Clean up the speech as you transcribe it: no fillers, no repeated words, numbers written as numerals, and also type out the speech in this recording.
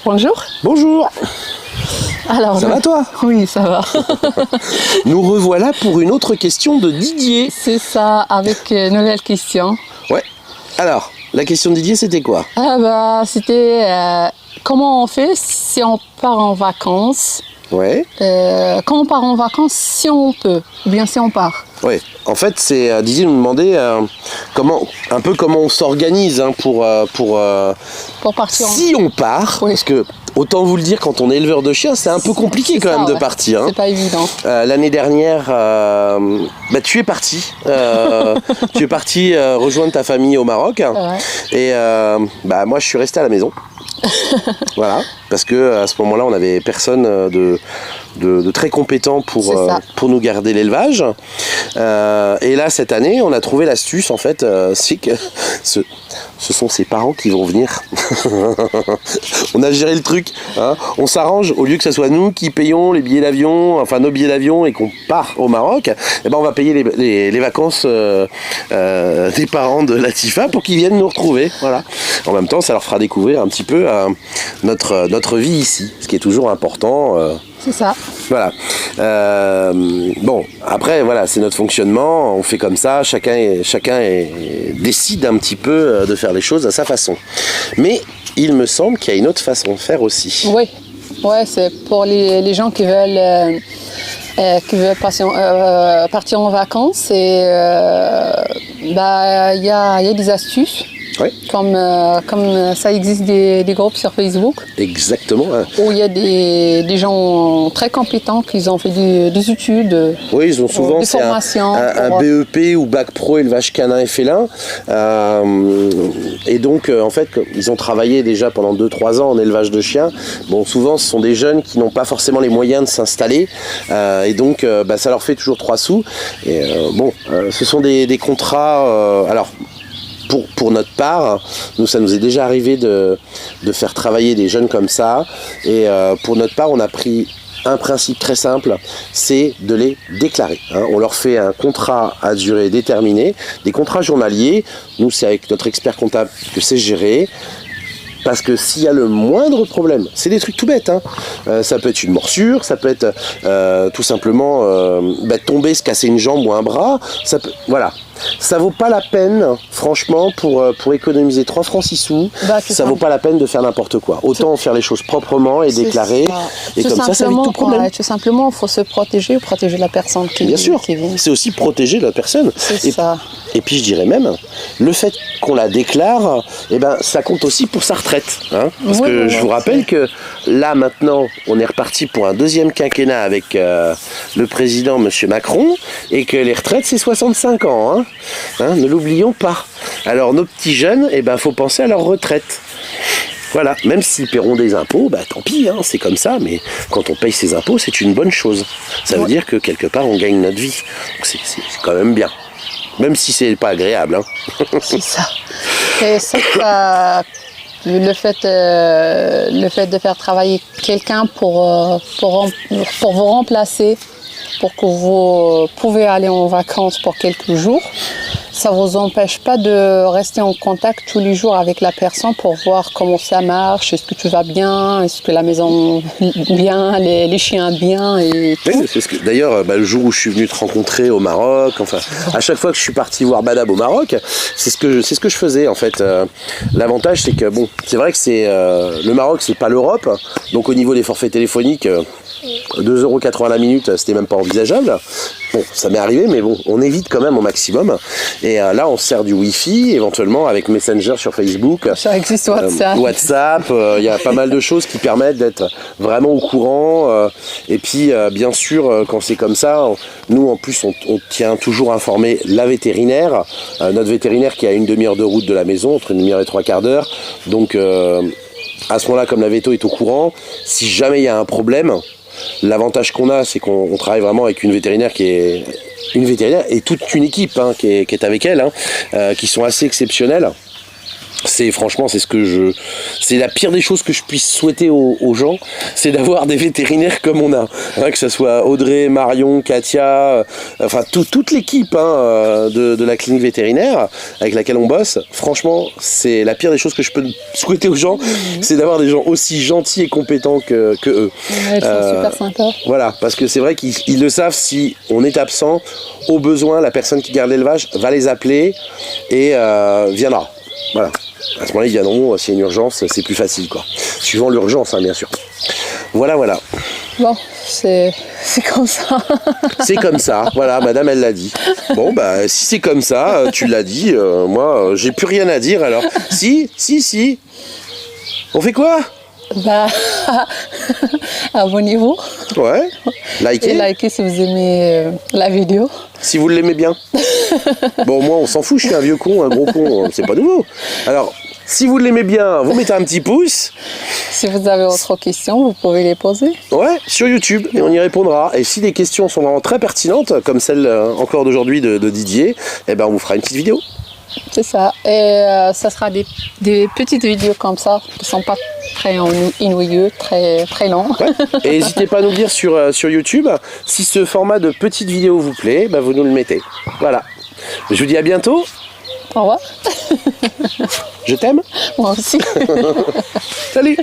Bonjour. Bonjour. Alors, ça va toi? Oui, ça va. Nous revoilà pour une autre question de Didier. C'est ça, avec une nouvelle question. Ouais. Alors, la question de Didier, c'était quoi? C'était comment on fait si on part en vacances? Ouais. Quand on part en vacances, si on peut, ou bien si on part. Ouais. En fait, c'est Didier nous demandait comment on s'organise pour partir. Si on part, oui. Parce que autant vous le dire, quand on est éleveur de chiens, c'est un peu compliqué quand même de partir. Hein. C'est pas évident. L'année dernière, tu es parti. Tu es parti rejoindre ta famille au Maroc. Ouais. Et moi, je suis resté à la maison. Voilà, parce que à ce moment-là, on n'avait personne de très compétent pour nous garder l'élevage. Et là, cette année, on a trouvé l'astuce, en fait, c'est que ce sont ses parents qui vont venir. On a géré le truc. Hein. On s'arrange, au lieu que ce soit nous qui payons les billets d'avion, enfin nos billets d'avion et qu'on part au Maroc, on va payer les vacances des parents de Latifa pour qu'ils viennent nous retrouver. Voilà. En même temps, ça leur fera découvrir un petit peu notre vie ici, ce qui est toujours important. C'est ça. Voilà. Après, voilà, c'est notre fonctionnement. On fait comme ça. Chacun décide un petit peu de faire les choses à sa façon. Mais il me semble qu'il y a une autre façon de faire aussi. Oui. Ouais, c'est pour les gens qui veulent partir en vacances. Et il y a des astuces. Ouais. Comme ça existe des groupes sur Facebook. Exactement. Hein. Où il y a des gens très compétents qui ont fait des études. Oui, ils ont souvent des formations. Un BEP ou bac pro élevage canin et félin. Et donc, en fait, ils ont travaillé déjà pendant 2-3 ans en élevage de chiens. Bon, souvent, ce sont des jeunes qui n'ont pas forcément les moyens de s'installer. Et donc, ça leur fait toujours 3 sous. Et ce sont des contrats... Pour notre part, nous, ça nous est déjà arrivé de faire travailler des jeunes comme ça. Et pour notre part, on a pris un principe très simple, c'est de les déclarer. Hein. On leur fait un contrat à durée déterminée, des contrats journaliers. Nous, c'est avec notre expert comptable que c'est géré. Parce que s'il y a le moindre problème, c'est des trucs tout bêtes, hein. Ça peut être une morsure, ça peut être tout simplement tomber, se casser une jambe ou un bras. Voilà. Ça vaut pas la peine, franchement, pour économiser 3 francs 6 sous, ça vaut pas la peine de faire n'importe quoi. Autant faire les choses proprement et déclarer, et comme ça évite tout problème. Tout simplement, il faut se protéger ou protéger la personne qui vient. Bien sûr, c'est aussi protéger la personne. Et puis je dirais même, le fait qu'on la déclare, ça compte aussi pour sa retraite. Hein, parce que je vous rappelle que là maintenant, on est reparti pour un 2e quinquennat avec le président M. Macron, et que les retraites c'est 65 ans. Hein. Hein, ne l'oublions pas. Alors nos petits jeunes, faut penser à leur retraite. Voilà, même s'ils paieront des impôts, tant pis, hein, c'est comme ça, mais quand on paye ses impôts, c'est une bonne chose. Ça veut dire que quelque part, on gagne notre vie. Donc c'est quand même bien. Même si c'est pas agréable. Hein. C'est ça. Et ça, le fait de faire travailler quelqu'un pour vous remplacer, pour que vous pouvez aller en vacances pour quelques jours, ça ne vous empêche pas de rester en contact tous les jours avec la personne pour voir comment ça marche, est-ce que tu vas bien, est-ce que la maison bien, les chiens bien et tout. Oui, d'ailleurs, le jour où je suis venu te rencontrer au Maroc, à chaque fois que je suis parti voir Badab au Maroc, c'est ce que je faisais en fait. L'avantage, c'est que c'est vrai que le Maroc, c'est pas l'Europe, donc au niveau des forfaits téléphoniques, 2,80€ la minute, c'était même pas envisageable. Bon, ça m'est arrivé, mais on évite quand même au maximum. Et là, on se sert du Wi-Fi, éventuellement avec Messenger sur Facebook. Ça existe WhatsApp, il y a pas mal de choses qui permettent d'être vraiment au courant. Et puis, bien sûr, quand c'est comme ça, nous, en plus, on tient toujours à informer la vétérinaire. Notre vétérinaire qui a une demi-heure de route de la maison, entre une demi-heure et 3/4 d'heure. Donc, à ce moment-là, comme la véto est au courant, si jamais il y a un problème, l'avantage qu'on a, c'est qu'on travaille vraiment avec une vétérinaire et toute une équipe qui est avec elle, qui sont assez exceptionnelles. Franchement, c'est la pire des choses que je puisse souhaiter aux gens, c'est d'avoir des vétérinaires comme on a, hein, que ce soit Audrey, Marion, Katia, enfin toute l'équipe hein, de la clinique vétérinaire avec laquelle on bosse. Franchement, c'est la pire des choses que je peux souhaiter aux gens, c'est d'avoir des gens aussi gentils et compétents que eux. Ouais, ils sont super sympas. Voilà, parce que c'est vrai qu'ils le savent, si on est absent, au besoin, la personne qui garde l'élevage va les appeler et viendra. Voilà. À ce moment-là, ils viendront, s'il y a une urgence, c'est plus facile, quoi. Suivant l'urgence, hein, bien sûr. Voilà. Bon, c'est comme ça. C'est comme ça, voilà, madame, elle l'a dit. Bon, bah, si c'est comme ça, tu l'as dit, moi, j'ai plus rien à dire, alors. Si. On fait quoi? Bah, abonnez-vous. Ouais, likez. Et likez si vous aimez la vidéo. Si vous l'aimez bien. Bon, moi, on s'en fout, je suis un vieux con, un gros con, c'est pas nouveau. Alors, si vous l'aimez bien, vous mettez un petit pouce. Si vous avez autre questions, vous pouvez les poser. Ouais, sur YouTube, et on y répondra. Et si les questions sont vraiment très pertinentes, comme celle encore d'aujourd'hui de Didier, eh ben, on vous fera une petite vidéo. C'est ça. Et ça sera des petites vidéos comme ça, qui ne sont pas très ennuyeux, très longs. Ouais. Et n'hésitez pas à nous dire sur YouTube, si ce format de petite vidéo vous plaît, bah vous nous le mettez. Voilà. Je vous dis à bientôt. Au revoir. Je t'aime. Moi aussi. Salut.